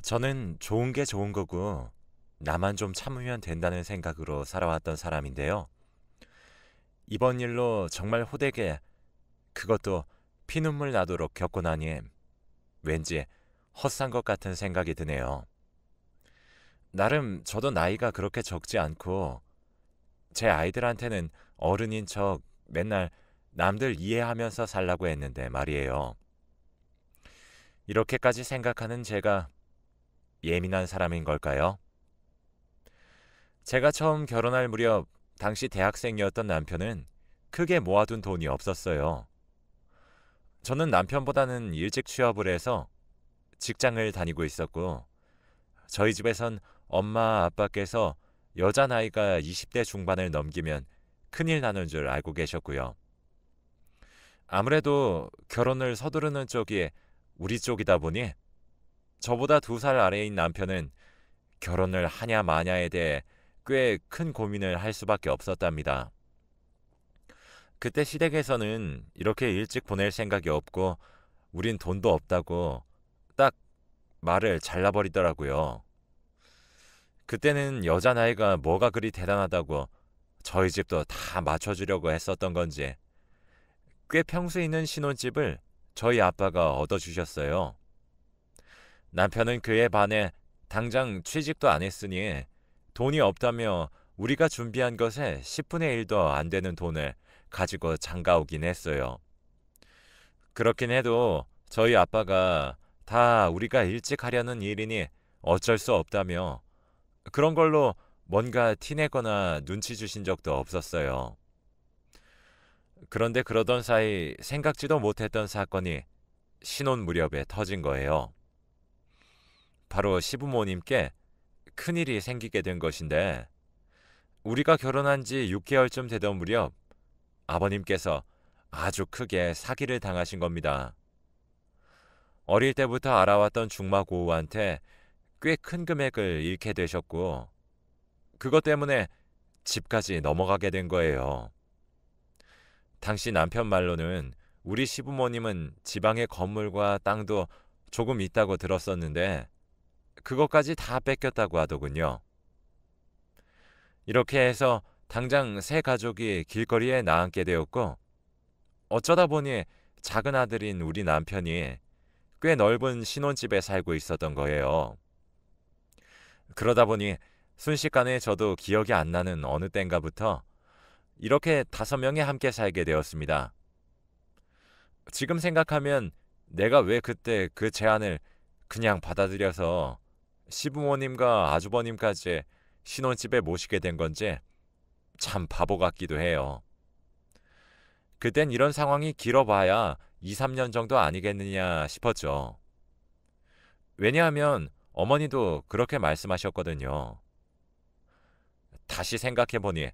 저는 좋은 게 좋은 거고 나만 좀 참으면 된다는 생각으로 살아왔던 사람인데요. 이번 일로 정말 호되게 그것도 피눈물 나도록 겪고 나니 왠지 헛산 것 같은 생각이 드네요. 나름 저도 나이가 그렇게 적지 않고 제 아이들한테는 어른인 척 맨날 남들 이해하면서 살라고 했는데 말이에요. 이렇게까지 생각하는 제가 예민한 사람인 걸까요? 제가 처음 결혼할 무렵 당시 대학생이었던 남편은 크게 모아둔 돈이 없었어요. 저는 남편보다는 일찍 취업을 해서 직장을 다니고 있었고, 저희 집에선 엄마 아빠께서 여자 나이가 20대 중반을 넘기면 큰일 나는 줄 알고 계셨고요. 아무래도 결혼을 서두르는 쪽이 우리 쪽이다 보니 저보다 2살 아래인 남편은 결혼을 하냐 마냐에 대해 꽤 큰 고민을 할 수밖에 없었답니다. 그때 시댁에서는 이렇게 일찍 보낼 생각이 없고 우린 돈도 없다고 딱 말을 잘라버리더라고요. 그때는 여자 나이가 뭐가 그리 대단하다고 저희 집도 다 맞춰주려고 했었던 건지 꽤 평수 있는 신혼집을 저희 아빠가 얻어주셨어요. 남편은 그에 반해 당장 취직도 안 했으니 돈이 없다며 우리가 준비한 것에 10분의 1도 안 되는 돈을 가지고 장가 오긴 했어요. 그렇긴 해도 저희 아빠가 다 우리가 일찍 하려는 일이니 어쩔 수 없다며 그런 걸로 뭔가 티내거나 눈치 주신 적도 없었어요. 그런데 그러던 사이 생각지도 못했던 사건이 신혼 무렵에 터진 거예요. 바로 시부모님께 큰일이 생기게 된 것인데 우리가 결혼한 지 6개월쯤 되던 무렵 아버님께서 아주 크게 사기를 당하신 겁니다. 어릴 때부터 알아왔던 중마고우한테 꽤 큰 금액을 잃게 되셨고 그것 때문에 집까지 넘어가게 된 거예요. 당시 남편 말로는 우리 시부모님은 지방의 건물과 땅도 조금 있다고 들었었는데 그것까지 다 뺏겼다고 하더군요. 이렇게 해서 당장 세 가족이 길거리에 나앉게 되었고 어쩌다 보니 작은 아들인 우리 남편이 꽤 넓은 신혼집에 살고 있었던 거예요. 그러다 보니 순식간에 저도 기억이 안 나는 어느 땐가부터 이렇게 5명이 함께 살게 되었습니다. 지금 생각하면 내가 왜 그때 그 제안을 그냥 받아들여서 시부모님과 아주버님까지 신혼집에 모시게 된 건지 참 바보 같기도 해요. 그땐 이런 상황이 길어봐야 2, 3년 정도 아니겠느냐 싶었죠. 왜냐하면 어머니도 그렇게 말씀하셨거든요. 다시 생각해보니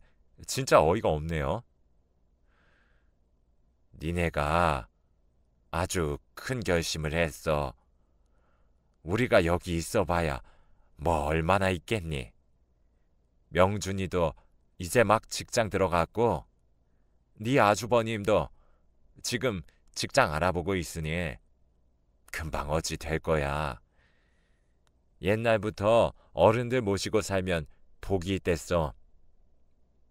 진짜 어이가 없네요. 니네가 아주 큰 결심을 했어. 우리가 여기 있어봐야 뭐 얼마나 있겠니? 명준이도 이제 막 직장 들어갔고 네 아주버님도 지금 직장 알아보고 있으니 금방 어찌 될 거야. 옛날부터 어른들 모시고 살면 복이 있댔어.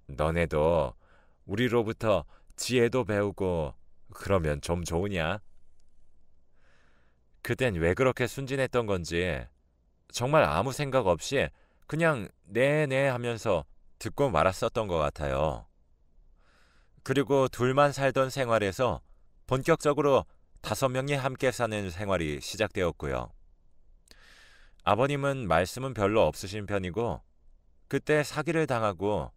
너네도 우리로부터 지혜도 배우고 그러면 좀 좋으냐? 그땐 왜 그렇게 순진했던 건지 정말 아무 생각 없이 그냥 네네 하면서 듣고 말았었던 것 같아요. 그리고 둘만 살던 생활에서 본격적으로 5명이 함께 사는 생활이 시작되었고요. 아버님은 말씀은 별로 없으신 편이고 그때 사기를 당하고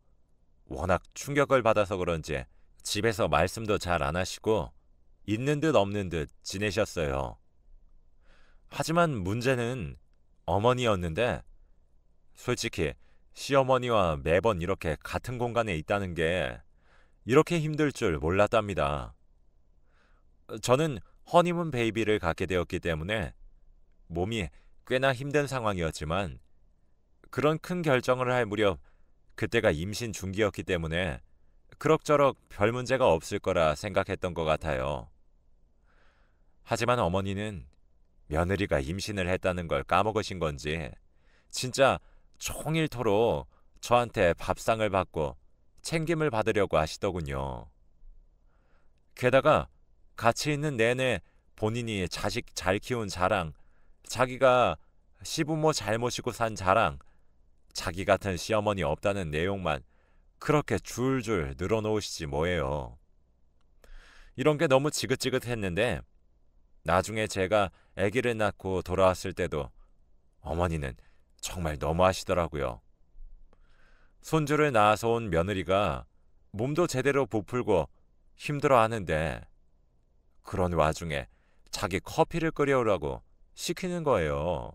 워낙 충격을 받아서 그런지 집에서 말씀도 잘 안 하시고 있는 듯 없는 듯 지내셨어요. 하지만 문제는 어머니였는데 솔직히 시어머니와 매번 이렇게 같은 공간에 있다는 게 이렇게 힘들 줄 몰랐답니다. 저는 허니문 베이비를 갖게 되었기 때문에 몸이 꽤나 힘든 상황이었지만 그런 큰 결정을 할 무렵 그때가 임신 중기였기 때문에 그럭저럭 별 문제가 없을 거라 생각했던 것 같아요. 하지만 어머니는 며느리가 임신을 했다는 걸 까먹으신 건지 진짜 종일토록 저한테 밥상을 받고 챙김을 받으려고 하시더군요. 게다가 같이 있는 내내 본인이 자식 잘 키운 자랑, 자기가 시부모 잘 모시고 산 자랑, 자기 같은 시어머니 없다는 내용만 그렇게 줄줄 늘어놓으시지 뭐예요. 이런 게 너무 지긋지긋했는데 나중에 제가 아기를 낳고 돌아왔을 때도 어머니는 정말 너무하시더라고요. 손주를 낳아서 온 며느리가 몸도 제대로 부풀고 힘들어하는데 그런 와중에 자기 커피를 끓여오라고 시키는 거예요.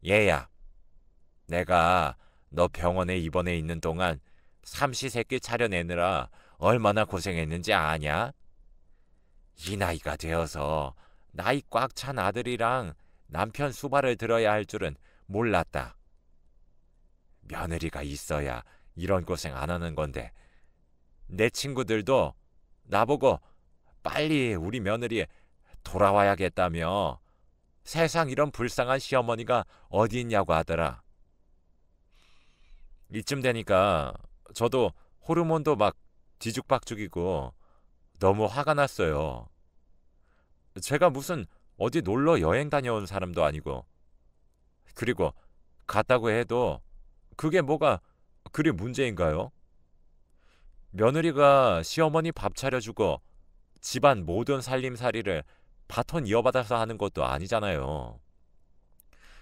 얘야, 내가 너 병원에 입원해 있는 동안 삼시세끼 차려내느라 얼마나 고생했는지 아냐? 이 나이가 되어서 나이 꽉 찬 아들이랑 남편 수발을 들어야 할 줄은 몰랐다. 며느리가 있어야 이런 고생 안 하는 건데 내 친구들도 나보고 빨리 우리 며느리 돌아와야겠다며 세상 이런 불쌍한 시어머니가 어디 있냐고 하더라. 이쯤 되니까 저도 호르몬도 막 뒤죽박죽이고 너무 화가 났어요. 제가 무슨 어디 놀러 여행 다녀온 사람도 아니고 그리고 갔다고 해도 그게 뭐가 그리 문제인가요? 며느리가 시어머니 밥 차려주고 집안 모든 살림살이를 바톤 이어받아서 하는 것도 아니잖아요.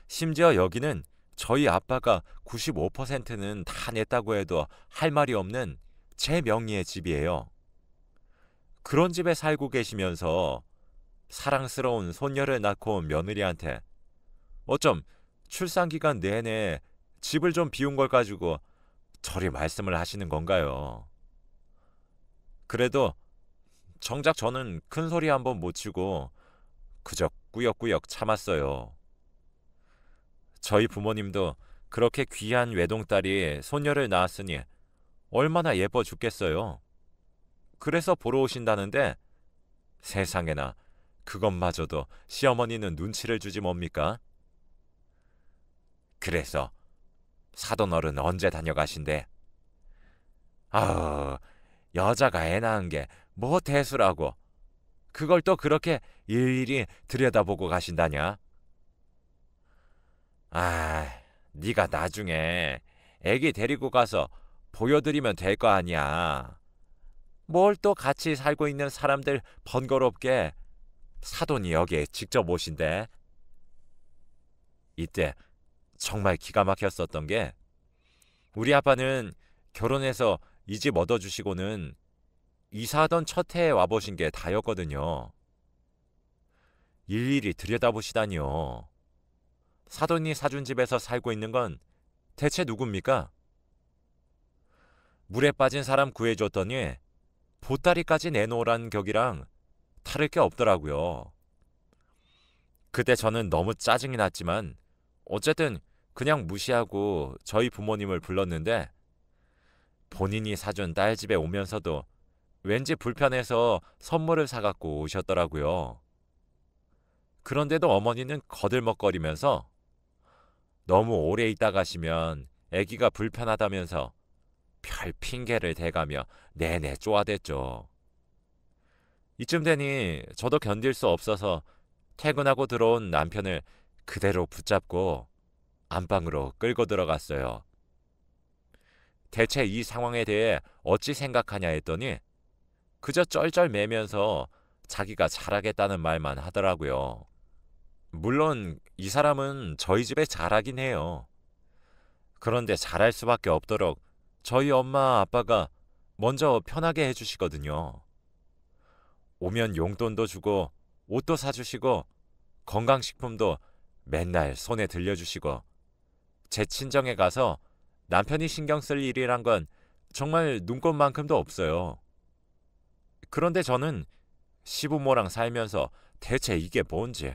심지어 여기는 저희 아빠가 95%는 다 냈다고 해도 할 말이 없는 제 명의의 집이에요. 그런 집에 살고 계시면서 사랑스러운 손녀를 낳고 온 며느리한테 어쩜 출산기간 내내 집을 좀 비운 걸 가지고 저리 말씀을 하시는 건가요? 그래도 정작 저는 큰 소리 한번 못 치고 그저 꾸역꾸역 참았어요. 저희 부모님도 그렇게 귀한 외동딸이 손녀를 낳았으니 얼마나 예뻐 죽겠어요. 그래서 보러 오신다는데 세상에나 그것마저도 시어머니는 눈치를 주지 뭡니까? 그래서 사돈어른 언제 다녀가신대? 아우, 여자가 애 낳은 게 뭐 대수라고 그걸 또 그렇게 일일이 들여다보고 가신다냐? 아, 네가 나중에 애기 데리고 가서 보여드리면 될 거 아니야. 뭘 또 같이 살고 있는 사람들 번거롭게 사돈이 여기에 직접 오신대. 이때 정말 기가 막혔었던 게 우리 아빠는 결혼해서 이 집 얻어주시고는 이사하던 첫 해에 와보신 게 다였거든요. 일일이 들여다보시다니요. 사돈이 사준 집에서 살고 있는 건 대체 누굽니까? 물에 빠진 사람 구해줬더니 보따리까지 내놓으란 격이랑 다를 게 없더라고요. 그때 저는 너무 짜증이 났지만 어쨌든 그냥 무시하고 저희 부모님을 불렀는데 본인이 사준 딸 집에 오면서도 왠지 불편해서 선물을 사갖고 오셨더라고요. 그런데도 어머니는 거들먹거리면서 너무 오래 있다 가시면 아기가 불편하다면서 별 핑계를 대가며 내내 쪼아댔죠. 이쯤 되니 저도 견딜 수 없어서 퇴근하고 들어온 남편을 그대로 붙잡고 안방으로 끌고 들어갔어요. 대체 이 상황에 대해 어찌 생각하냐 했더니 그저 쩔쩔매면서 자기가 잘하겠다는 말만 하더라고요. 물론 이 사람은 저희 집에 잘하긴 해요. 그런데 잘할 수밖에 없도록 저희 엄마 아빠가 먼저 편하게 해주시거든요. 오면 용돈도 주고 옷도 사주시고 건강식품도 맨날 손에 들려주시고 제 친정에 가서 남편이 신경 쓸 일이란 건 정말 눈꼽만큼도 없어요. 그런데 저는 시부모랑 살면서 대체 이게 뭔지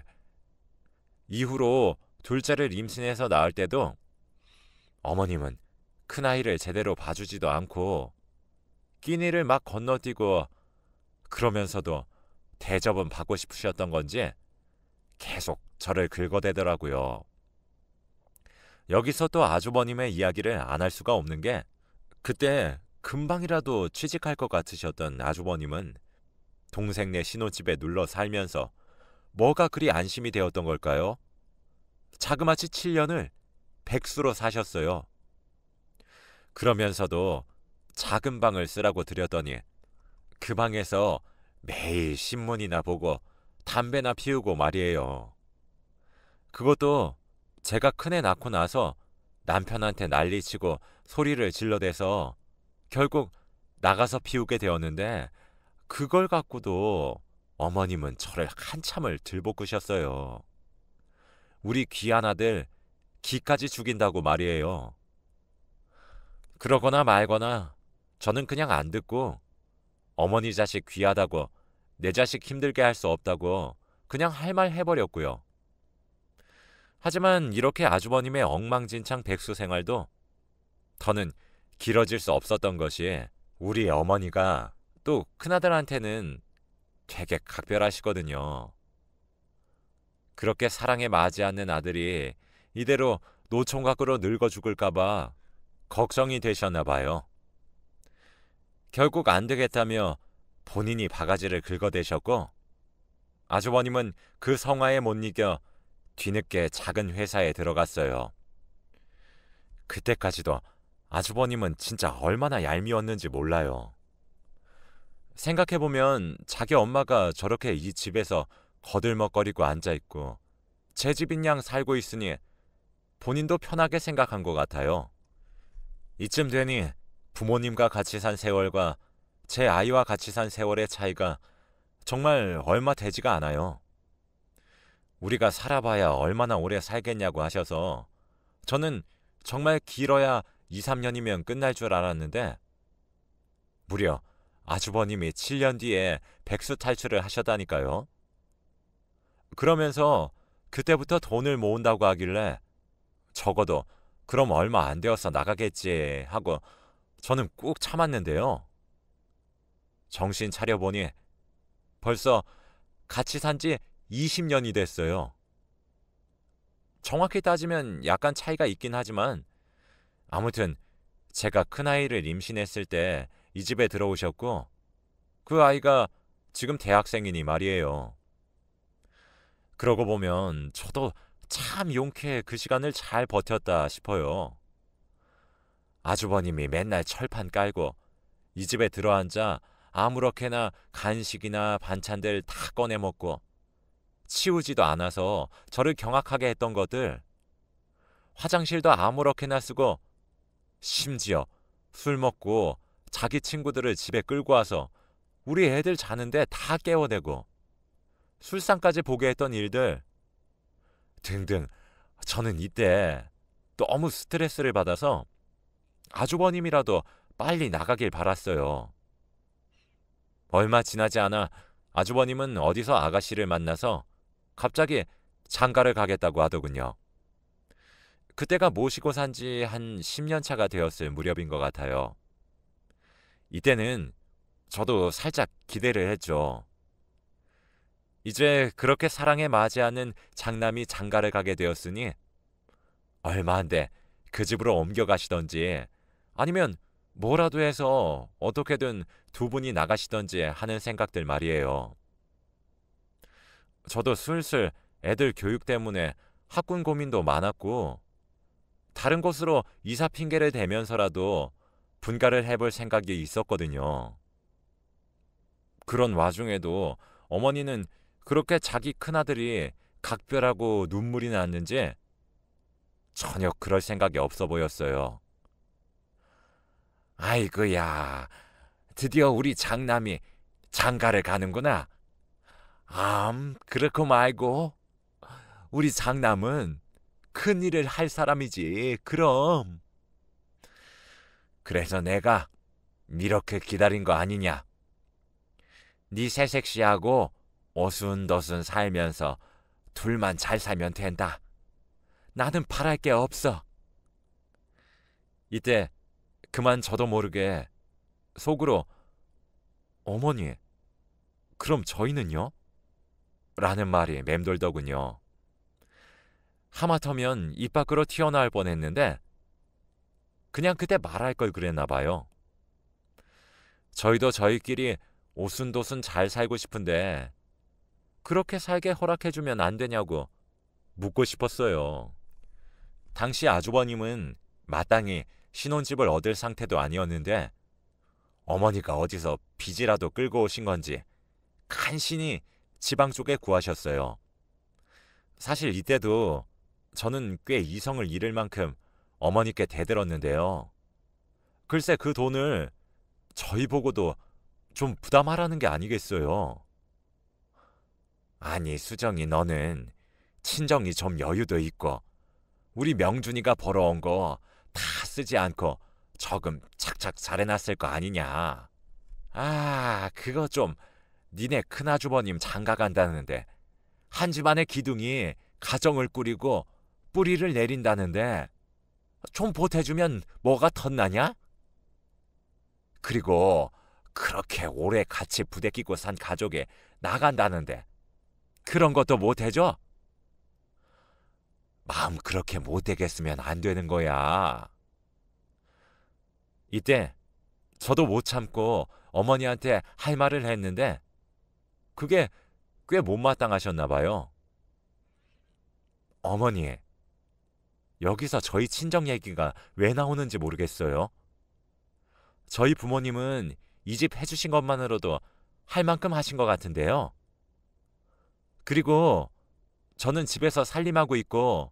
이후로 둘째를 임신해서 낳을 때도 어머님은 큰아이를 제대로 봐주지도 않고 끼니를 막 건너뛰고 그러면서도 대접은 받고 싶으셨던 건지 계속 저를 긁어대더라고요. 여기서 또 아주버님의 이야기를 안 할 수가 없는 게 그때 금방이라도 취직할 것 같으셨던 아주버님은 동생네 신혼집에 눌러 살면서 뭐가 그리 안심이 되었던 걸까요? 자그마치 7년을 백수로 사셨어요. 그러면서도 작은 방을 쓰라고 드렸더니 그 방에서 매일 신문이나 보고 담배나 피우고 말이에요. 그것도 제가 큰애 낳고 나서 남편한테 난리치고 소리를 질러대서 결국 나가서 피우게 되었는데 그걸 갖고도 어머님은 저를 한참을 들볶으셨어요. 우리 귀한 아들 기까지 죽인다고 말이에요. 그러거나 말거나 저는 그냥 안 듣고 어머니 자식 귀하다고 내 자식 힘들게 할 수 없다고 그냥 할 말 해버렸고요. 하지만 이렇게 아주버님의 엉망진창 백수 생활도 더는 길어질 수 없었던 것이 우리 어머니가 또 큰아들한테는 되게 각별하시거든요. 그렇게 사랑에 맞지 않는 아들이 이대로 노총각으로 늙어 죽을까봐 걱정이 되셨나 봐요. 결국 안 되겠다며 본인이 바가지를 긁어대셨고 아주버님은 그 성화에 못 이겨 뒤늦게 작은 회사에 들어갔어요. 그때까지도 아주버님은 진짜 얼마나 얄미웠는지 몰라요. 생각해보면 자기 엄마가 저렇게 이 집에서 거들먹거리고 앉아있고 제 집인 양 살고 있으니 본인도 편하게 생각한 것 같아요. 이쯤 되니 부모님과 같이 산 세월과 제 아이와 같이 산 세월의 차이가 정말 얼마 되지가 않아요. 우리가 살아봐야 얼마나 오래 살겠냐고 하셔서 저는 정말 길어야 2, 3년이면 끝날 줄 알았는데 무려 아주버님이 7년 뒤에 백수 탈출을 하셨다니까요. 그러면서 그때부터 돈을 모은다고 하길래 적어도 그럼 얼마 안 되어서 나가겠지 하고 저는 꾹 참았는데요. 정신 차려보니 벌써 같이 산 지 20년이 됐어요. 정확히 따지면 약간 차이가 있긴 하지만 아무튼 제가 큰아이를 임신했을 때 이 집에 들어오셨고 그 아이가 지금 대학생이니 말이에요. 그러고 보면 저도 참 용케 그 시간을 잘 버텼다 싶어요. 아주버님이 맨날 철판 깔고 이 집에 들어앉아 아무렇게나 간식이나 반찬들 다 꺼내 먹고 치우지도 않아서 저를 경악하게 했던 것들, 화장실도 아무렇게나 쓰고 심지어 술 먹고 자기 친구들을 집에 끌고 와서 우리 애들 자는데 다 깨워대고 술상까지 보게 했던 일들 등등. 저는 이때 너무 스트레스를 받아서 아주버님이라도 빨리 나가길 바랐어요. 얼마 지나지 않아 아주버님은 어디서 아가씨를 만나서 갑자기 장가를 가겠다고 하더군요. 그때가 모시고 산 지 한 10년 차가 되었을 무렵인 것 같아요. 이때는 저도 살짝 기대를 했죠. 이제 그렇게 사랑에 맞지 않는 장남이 장가를 가게 되었으니 얼마 안 돼 그 집으로 옮겨가시던지 아니면 뭐라도 해서 어떻게든 두 분이 나가시던지 하는 생각들 말이에요. 저도 슬슬 애들 교육 때문에 학군 고민도 많았고 다른 곳으로 이사 핑계를 대면서라도 분가를 해볼 생각이 있었거든요. 그런 와중에도 어머니는 그렇게 자기 큰아들이 각별하고 눈물이 났는지 전혀 그럴 생각이 없어 보였어요. 아이고야, 드디어 우리 장남이 장가를 가는구나. 그렇고 말고 우리 장남은 큰일을 할 사람이지. 그럼. 그래서 내가 이렇게 기다린 거 아니냐. 네 새색시하고 어순더순 살면서 둘만 잘 살면 된다. 나는 바랄 게 없어. 이때 그만 저도 모르게 속으로 어머니, 그럼 저희는요? 라는 말이 맴돌더군요. 하마터면 입 밖으로 튀어나올 뻔했는데 그냥 그때 말할 걸 그랬나 봐요. 저희도 저희끼리 오순도순 잘 살고 싶은데 그렇게 살게 허락해주면 안 되냐고 묻고 싶었어요. 당시 아주버님은 마땅히 신혼집을 얻을 상태도 아니었는데 어머니가 어디서 빚이라도 끌고 오신 건지 간신히 지방 쪽에 구하셨어요. 사실 이때도 저는 꽤 이성을 잃을 만큼 어머니께 대들었는데요. 글쎄 그 돈을 저희 보고도 좀 부담하라는 게 아니겠어요. 아니 수정이 너는 친정이 좀 여유도 있고 우리 명준이가 벌어온 거 다 쓰지 않고 저금 착착 잘해놨을 거 아니냐. 아 그거 좀 니네 큰아주버님 장가 간다는데 한 집안의 기둥이 가정을 꾸리고 뿌리를 내린다는데 좀 보태주면 뭐가 덧나냐? 그리고 그렇게 오래 같이 부대끼고 산 가족에 나간다는데 그런 것도 못해줘? 마음 그렇게 못되겠으면 안 되는 거야. 이때 저도 못 참고 어머니한테 할 말을 했는데 그게 꽤 못마땅하셨나 봐요. 어머니, 여기서 저희 친정 얘기가 왜 나오는지 모르겠어요. 저희 부모님은 이 집 해주신 것만으로도 할 만큼 하신 것 같은데요. 그리고 저는 집에서 살림하고 있고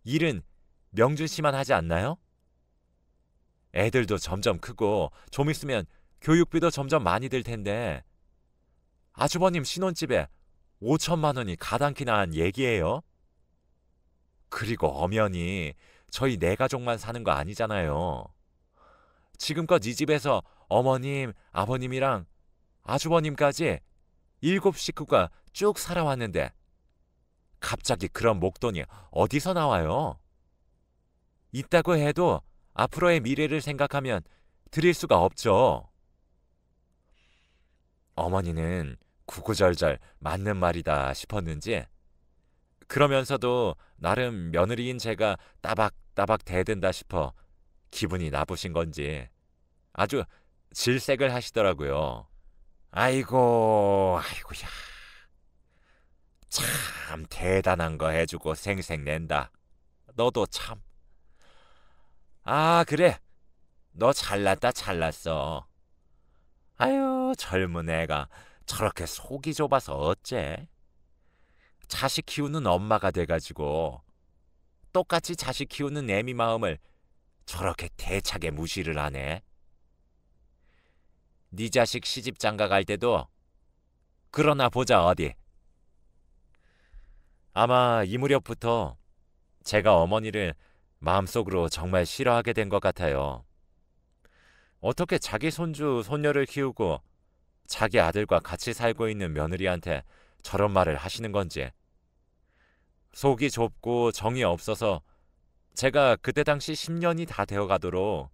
일은 명준 씨만 하지 않나요? 애들도 점점 크고 좀 있으면 교육비도 점점 많이 들 텐데 아주버님 신혼집에 5천만 원이 가당키나 한 얘기예요. 그리고 엄연히 저희 네 가족만 사는 거 아니잖아요. 지금껏 이 집에서 어머님, 아버님이랑 아주버님까지 7식구가 쭉 살아왔는데 갑자기 그런 목돈이 어디서 나와요? 있다고 해도 앞으로의 미래를 생각하면 드릴 수가 없죠. 어머니는 구구절절 맞는 말이다 싶었는지 그러면서도 나름 며느리인 제가 따박따박 대든다 싶어 기분이 나쁘신 건지 아주 질색을 하시더라고요. 아이고야. 참 대단한 거 해주고 생색낸다. 너도 참. 아 그래. 너 잘났다 잘났어. 아유 젊은 애가 저렇게 속이 좁아서 어째. 자식 키우는 엄마가 돼가지고 똑같이 자식 키우는 애미 마음을 저렇게 대차게 무시를 하네. 네 자식 시집 장가 갈 때도 그러나 보자 어디. 아마 이 무렵부터 제가 어머니를 마음속으로 정말 싫어하게 된 것 같아요. 어떻게 자기 손주, 손녀를 키우고 자기 아들과 같이 살고 있는 며느리한테 저런 말을 하시는 건지. 속이 좁고 정이 없어서 제가 그때 당시 10년이 다 되어가도록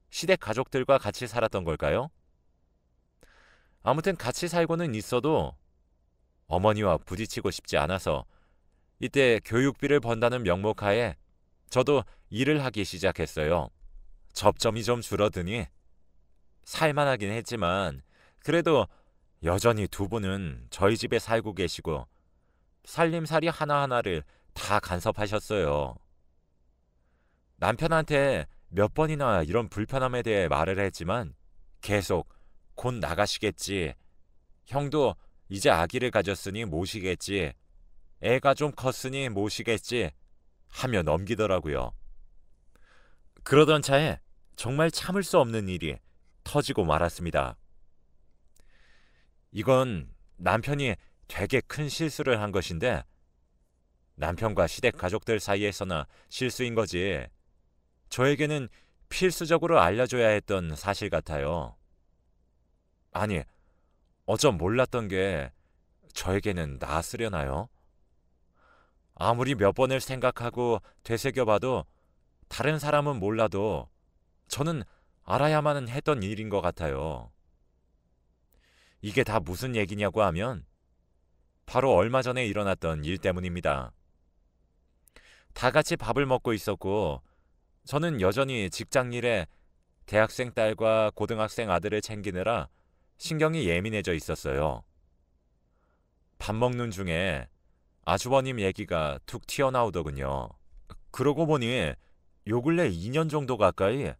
시댁 가족들과 같이 살았던 걸까요? 아무튼 같이 살고는 있어도 어머니와 부딪히고 싶지 않아서 이때 교육비를 번다는 명목하에 저도 일을 하기 시작했어요. 접점이 좀 줄어드니 살만하긴 했지만 그래도 여전히 두 분은 저희 집에 살고 계시고 살림살이 하나하나를 다 간섭하셨어요. 남편한테 몇 번이나 이런 불편함에 대해 말을 했지만 계속 곧 나가시겠지. 형도 이제 아기를 가졌으니 모시겠지. 애가 좀 컸으니 모시겠지. 하며 넘기더라고요. 그러던 차에 정말 참을 수 없는 일이 터지고 말았습니다. 이건 남편이 되게 큰 실수를 한 것인데 남편과 시댁 가족들 사이에서나 실수인 거지 저에게는 필수적으로 알려줘야 했던 사실 같아요. 아니, 어쩜 몰랐던 게 저에게는 나았으려나요? 아무리 몇 번을 생각하고 되새겨봐도 다른 사람은 몰라도 저는 알아야만 했던 일인 것 같아요. 이게 다 무슨 얘기냐고 하면 바로 얼마 전에 일어났던 일 때문입니다. 다 같이 밥을 먹고 있었고 저는 여전히 직장 일에 대학생 딸과 고등학생 아들을 챙기느라 신경이 예민해져 있었어요. 밥 먹는 중에 아주버님 얘기가 툭 튀어나오더군요. 그러고 보니 요 근래 2년 정도 가까이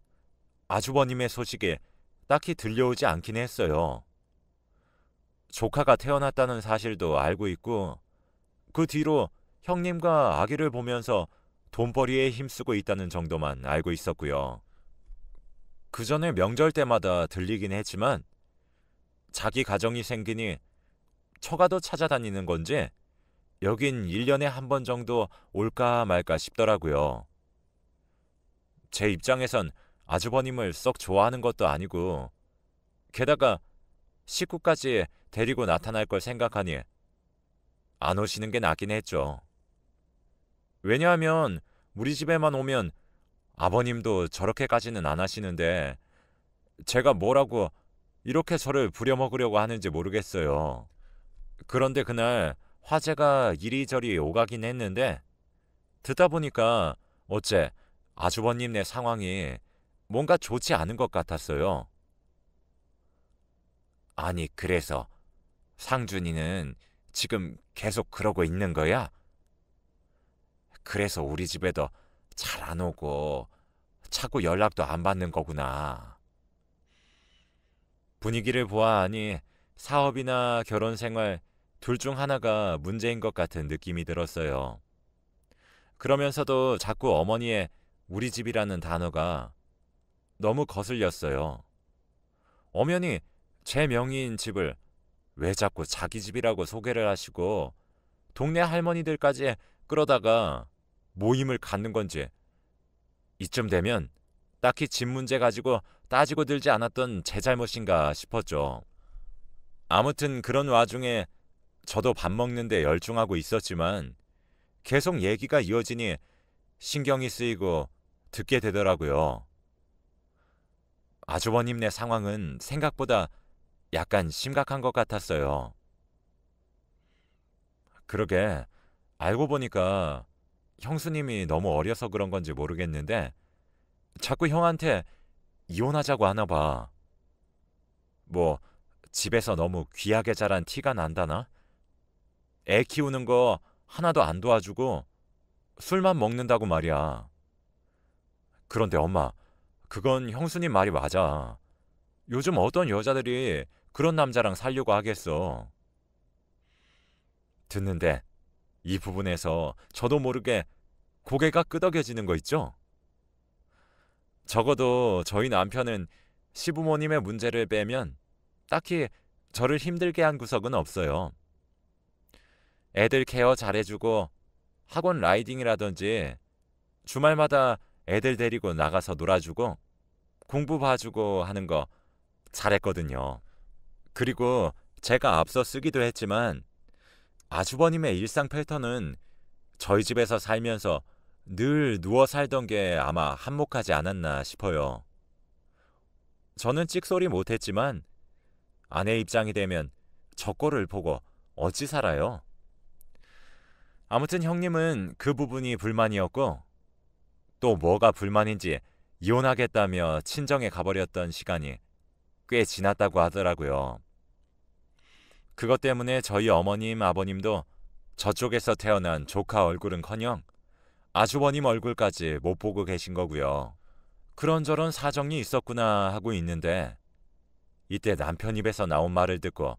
아주버님의 소식이 딱히 들려오지 않긴 했어요. 조카가 태어났다는 사실도 알고 있고 그 뒤로 형님과 아기를 보면서 돈벌이에 힘쓰고 있다는 정도만 알고 있었고요. 그 전에 명절 때마다 들리긴 했지만 자기 가정이 생기니 처가도 찾아다니는 건지 여긴 1년에 한 번 정도 올까 말까 싶더라고요. 제 입장에선 아주버님을 썩 좋아하는 것도 아니고 게다가 식구까지 데리고 나타날 걸 생각하니 안 오시는 게 낫긴 했죠. 왜냐하면 우리 집에만 오면 아버님도 저렇게까지는 안 하시는데 제가 뭐라고 이렇게 저를 부려먹으려고 하는지 모르겠어요. 그런데 그날 화제가 이리저리 오가긴 했는데 듣다 보니까 어째 아주버님네 상황이 뭔가 좋지 않은 것 같았어요. 아니 그래서 상준이는 지금 계속 그러고 있는 거야? 그래서 우리 집에도 잘 안 오고 자꾸 연락도 안 받는 거구나. 분위기를 보아하니 사업이나 결혼 생활 둘 중 하나가 문제인 것 같은 느낌이 들었어요. 그러면서도 자꾸 어머니의 우리 집이라는 단어가 너무 거슬렸어요. 엄연히 제 명의인 집을 왜 자꾸 자기 집이라고 소개를 하시고 동네 할머니들까지 끌어다가 모임을 갖는 건지 이쯤 되면 딱히 집 문제 가지고 따지고 들지 않았던 제 잘못인가 싶었죠. 아무튼 그런 와중에 저도 밥 먹는데 열중하고 있었지만 계속 얘기가 이어지니 신경이 쓰이고 듣게 되더라고요. 아주버님네 상황은 생각보다 약간 심각한 것 같았어요. 그러게 알고 보니까 형수님이 너무 어려서 그런 건지 모르겠는데 자꾸 형한테 이혼하자고 하나 봐. 뭐 집에서 너무 귀하게 자란 티가 난다나? 애 키우는 거 하나도 안 도와주고 술만 먹는다고 말이야. 그런데 엄마, 그건 형수님 말이 맞아. 요즘 어떤 여자들이 그런 남자랑 살려고 하겠어. 듣는데 이 부분에서 저도 모르게 고개가 끄덕여지는 거 있죠? 적어도 저희 남편은 시부모님의 문제를 빼면 딱히 저를 힘들게 한 구석은 없어요. 애들 케어 잘해주고 학원 라이딩이라든지 주말마다 애들 데리고 나가서 놀아주고 공부 봐주고 하는 거 잘했거든요. 그리고 제가 앞서 쓰기도 했지만 아주버님의 일상 패턴은 저희 집에서 살면서 늘 누워 살던 게 아마 한몫하지 않았나 싶어요. 저는 찍소리 못했지만 아내 입장이 되면 저 꼴을 보고 어찌 살아요? 아무튼 형님은 그 부분이 불만이었고 또 뭐가 불만인지 이혼하겠다며 친정에 가버렸던 시간이 꽤 지났다고 하더라고요. 그것 때문에 저희 어머님, 아버님도 저쪽에서 태어난 조카 얼굴은커녕 아주버님 얼굴까지 못 보고 계신 거고요. 그런저런 사정이 있었구나 하고 있는데 이때 남편 입에서 나온 말을 듣고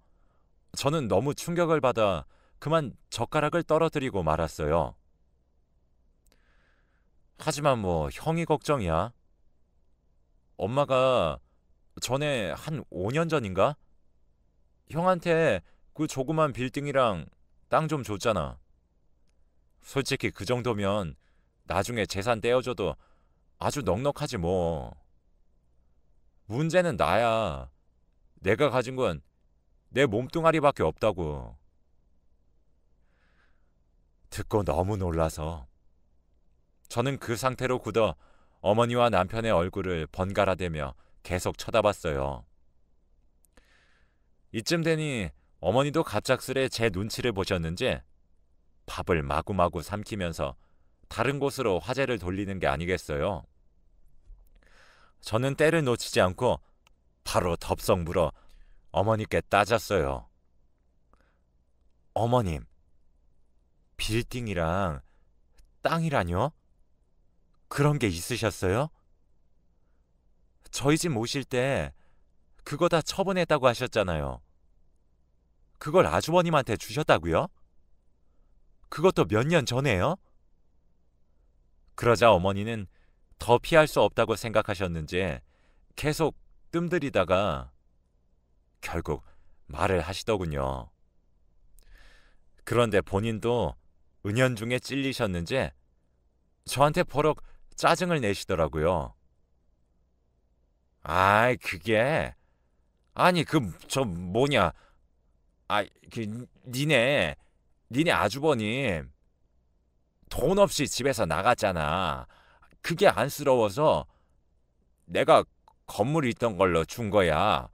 저는 너무 충격을 받아 그만 젓가락을 떨어뜨리고 말았어요. 하지만 뭐 형이 걱정이야. 엄마가 전에 한 5년 전인가? 형한테 그 조그만 빌딩이랑 땅 좀 줬잖아. 솔직히 그 정도면 나중에 재산 떼어줘도 아주 넉넉하지 뭐. 문제는 나야. 내가 가진 건 내 몸뚱아리밖에 없다고. 듣고 너무 놀라서 저는 그 상태로 굳어 어머니와 남편의 얼굴을 번갈아 대며 계속 쳐다봤어요. 이쯤 되니 어머니도 갑작스레 제 눈치를 보셨는지 밥을 마구마구 삼키면서 다른 곳으로 화제를 돌리는 게 아니겠어요. 저는 때를 놓치지 않고 바로 덥석 물어 어머니께 따졌어요. 어머님, 빌딩이랑 땅이라뇨? 그런 게 있으셨어요? 저희 집 모실 때 그거 다 처분했다고 하셨잖아요. 그걸 아주버님한테 주셨다고요? 그것도 몇 년 전에요? 그러자 어머니는 더 피할 수 없다고 생각하셨는지 계속 뜸들이다가 결국 말을 하시더군요. 그런데 본인도 은연중에 찔리셨는지 저한테 버럭 짜증을 내시더라고요. 아이, 그게 아니 저 뭐냐, 니네 아주버님 돈 없이 집에서 나갔잖아. 그게 안쓰러워서 내가 건물이 있던 걸로 준 거야.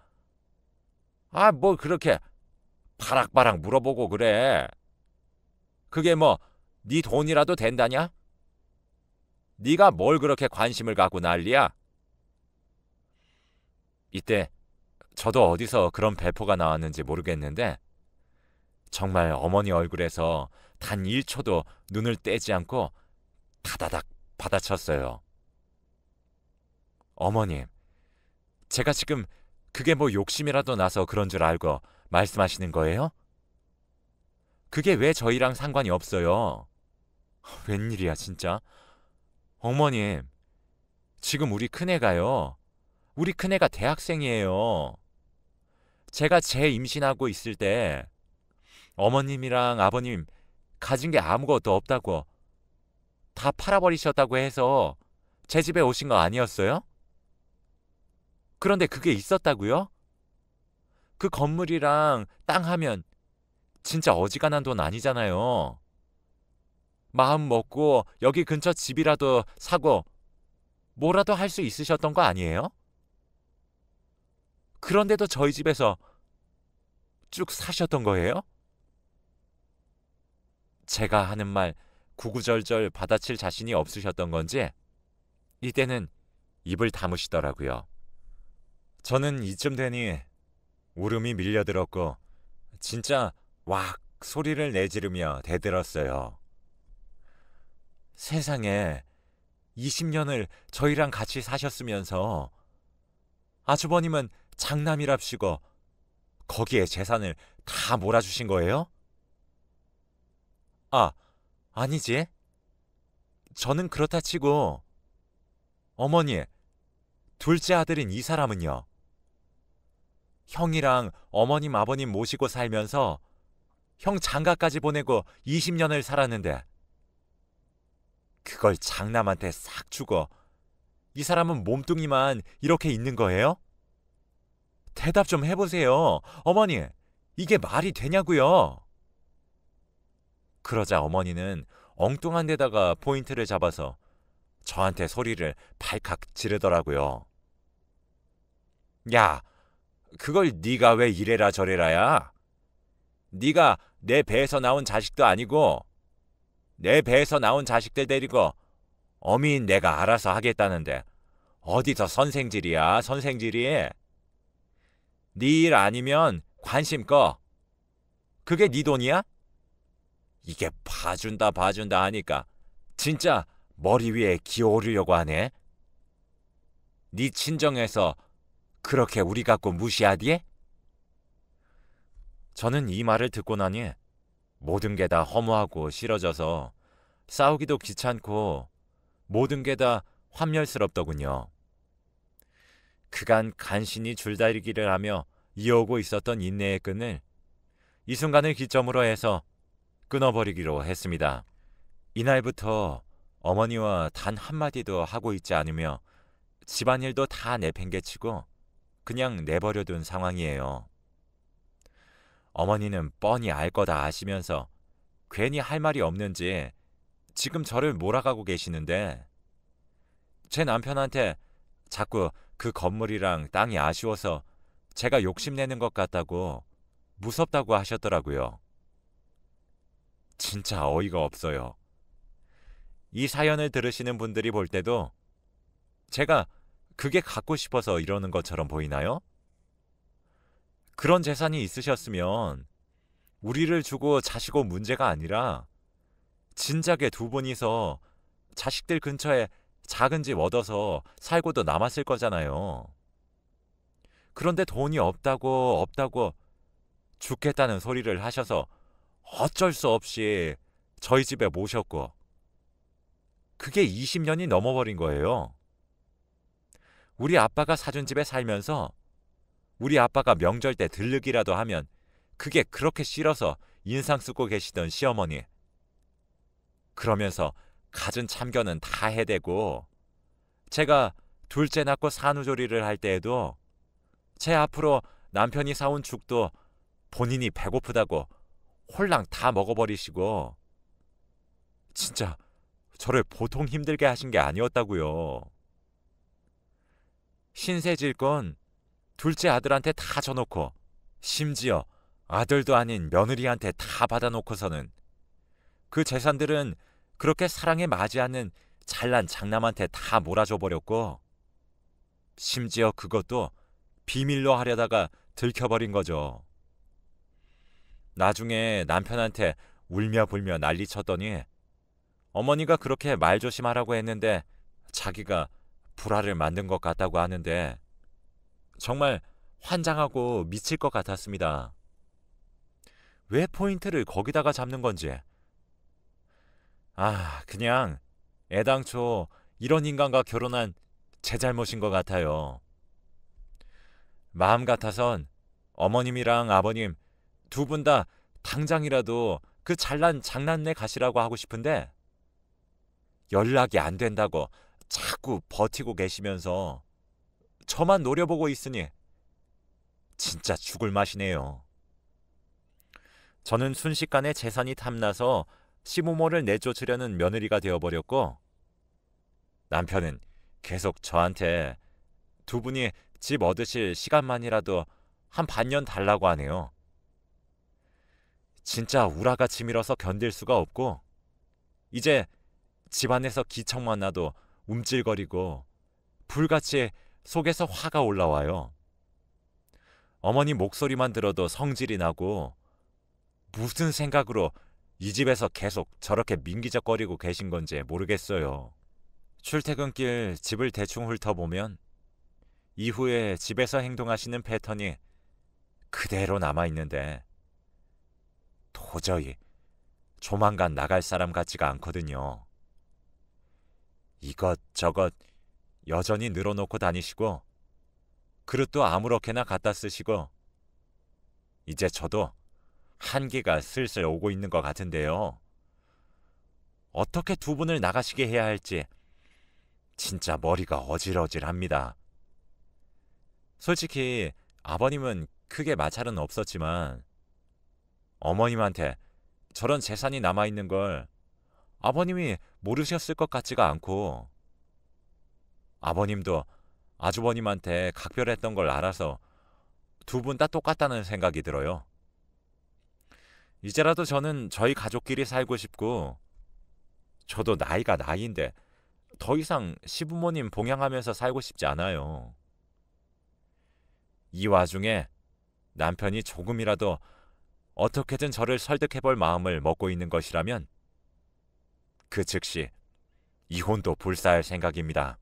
뭐 그렇게 바락바락 물어보고 그래. 그게 뭐 네 돈이라도 된다냐? 네가 뭘 그렇게 관심을 갖고 난리야? 이때 저도 어디서 그런 배포가 나왔는지 모르겠는데 정말 어머니 얼굴에서 단 1초도 눈을 떼지 않고 다다닥 받아쳤어요. 어머님, 제가 지금 그게 뭐 욕심이라도 나서 그런 줄 알고 말씀하시는 거예요? 그게 왜 저희랑 상관이 없어요? 웬일이야 진짜. 어머님, 지금 우리 큰애가요. 우리 큰애가 대학생이에요. 제가 임신하고 있을 때 어머님이랑 아버님 가진 게 아무것도 없다고 다 팔아버리셨다고 해서 제 집에 오신 거 아니었어요? 그런데 그게 있었다고요? 그 건물이랑 땅 하면 진짜 어지간한 돈 아니잖아요. 마음 먹고 여기 근처 집이라도 사고 뭐라도 할 수 있으셨던 거 아니에요? 그런데도 저희 집에서 쭉 사셨던 거예요? 제가 하는 말 구구절절 받아칠 자신이 없으셨던 건지 이때는 입을 다무시더라고요. 저는 이쯤 되니 울음이 밀려들었고 진짜 왁 소리를 내지르며 대들었어요. 세상에 20년을 저희랑 같이 사셨으면서 아주버님은 장남이랍시고 거기에 재산을 다 몰아주신 거예요? 아니지. 저는 그렇다 치고 어머니, 둘째 아들인 이 사람은요. 형이랑 어머님 아버님 모시고 살면서 형 장가까지 보내고 20년을 살았는데 그걸 장남한테 싹 주고 이 사람은 몸뚱이만 이렇게 있는 거예요? 대답 좀 해보세요. 어머니, 이게 말이 되냐고요? 그러자 어머니는 엉뚱한 데다가 포인트를 잡아서 저한테 소리를 발칵 지르더라고요. 야, 그걸 네가 왜 이래라 저래라야? 네가 내 배에서 나온 자식도 아니고 내 배에서 나온 자식들 데리고 어미인 내가 알아서 하겠다는데 어디서 선생질이야, 선생질이. 네 일 아니면 관심 꺼. 그게 네 돈이야? 이게 봐준다 하니까 진짜 머리 위에 기어오르려고 하네. 네 친정에서 그렇게 우리 갖고 무시하디에? 저는 이 말을 듣고 나니 모든 게 다 허무하고 싫어져서 싸우기도 귀찮고 모든 게 다 환멸스럽더군요. 그간 간신히 줄다리기를 하며 이어오고 있었던 인내의 끈을 이 순간을 기점으로 해서 끊어버리기로 했습니다. 이날부터 어머니와 단 한마디도 하고 있지 않으며 집안일도 다 내팽개치고 그냥 내버려둔 상황이에요. 어머니는 뻔히 알 거다 아시면서 괜히 할 말이 없는지 지금 저를 몰아가고 계시는데 제 남편한테 자꾸 그 건물이랑 땅이 아쉬워서 제가 욕심내는 것 같다고 무섭다고 하셨더라고요. 진짜 어이가 없어요. 이 사연을 들으시는 분들이 볼 때도 제가 그게 갖고 싶어서 이러는 것처럼 보이나요? 그런 재산이 있으셨으면 우리를 주고 자시고 문제가 아니라 진작에 두 분이서 자식들 근처에 작은 집 얻어서 살고도 남았을 거잖아요. 그런데 돈이 없다고 죽겠다는 소리를 하셔서 어쩔 수 없이 저희 집에 모셨고, 그게 20년이 넘어버린 거예요. 우리 아빠가 사준 집에 살면서 우리 아빠가 명절 때 들르기라도 하면 그게 그렇게 싫어서 인상 쓰고 계시던 시어머니. 그러면서 갖은 참견은 다 해대고, 제가 둘째 낳고 산후조리를 할 때에도 제 앞으로 남편이 사온 죽도 본인이 배고프다고 홀랑 다 먹어버리시고, 진짜 저를 보통 힘들게 하신 게 아니었다고요. 신세 질 건 둘째 아들한테 다 줘놓고, 심지어 아들도 아닌 며느리한테 다 받아놓고서는 그 재산들은 그렇게 사랑에 맞지 않는 잘난 장남한테 다 몰아줘 버렸고, 심지어 그것도 비밀로 하려다가 들켜버린 거죠. 나중에 남편한테 울며 불며 난리쳤더니 어머니가 그렇게 말조심하라고 했는데 자기가 불화를 만든 것 같다고 하는데, 정말 환장하고 미칠 것 같았습니다. 왜 포인트를 거기다가 잡는 건지. 그냥 애당초 이런 인간과 결혼한 제 잘못인 것 같아요. 마음 같아선 어머님이랑 아버님 두 분 다 당장이라도 그 잘난 장난내 가시라고 하고 싶은데, 연락이 안 된다고 자꾸 버티고 계시면서 저만 노려보고 있으니 진짜 죽을 맛이네요. 저는 순식간에 재산이 탐나서 시부모를 내쫓으려는 며느리가 되어버렸고, 남편은 계속 저한테 두 분이 집 얻으실 시간만이라도 한 반년 달라고 하네요. 진짜 우라가 치밀어서 견딜 수가 없고, 이제 집안에서 기척만 나도 움찔거리고 불같이 속에서 화가 올라와요. 어머니 목소리만 들어도 성질이 나고, 무슨 생각으로 이 집에서 계속 저렇게 민기적거리고 계신 건지 모르겠어요. 출퇴근길 집을 대충 훑어보면 이후에 집에서 행동하시는 패턴이 그대로 남아있는데, 도저히 조만간 나갈 사람 같지가 않거든요. 이것저것 여전히 늘어놓고 다니시고, 그릇도 아무렇게나 갖다 쓰시고, 이제 저도 한계가 슬슬 오고 있는 것 같은데요. 어떻게 두 분을 나가시게 해야 할지 진짜 머리가 어질어질합니다. 솔직히 아버님은 크게 마찰은 없었지만 어머님한테 저런 재산이 남아있는 걸 아버님이 모르셨을 것 같지가 않고, 아버님도 아주버님한테 각별했던 걸 알아서 두 분 다 똑같다는 생각이 들어요. 이제라도 저는 저희 가족끼리 살고 싶고, 저도 나이가 나이인데 더 이상 시부모님 봉양하면서 살고 싶지 않아요. 이 와중에 남편이 조금이라도 어떻게든 저를 설득해볼 마음을 먹고 있는 것이라면 그 즉시 이혼도 불사할 생각입니다.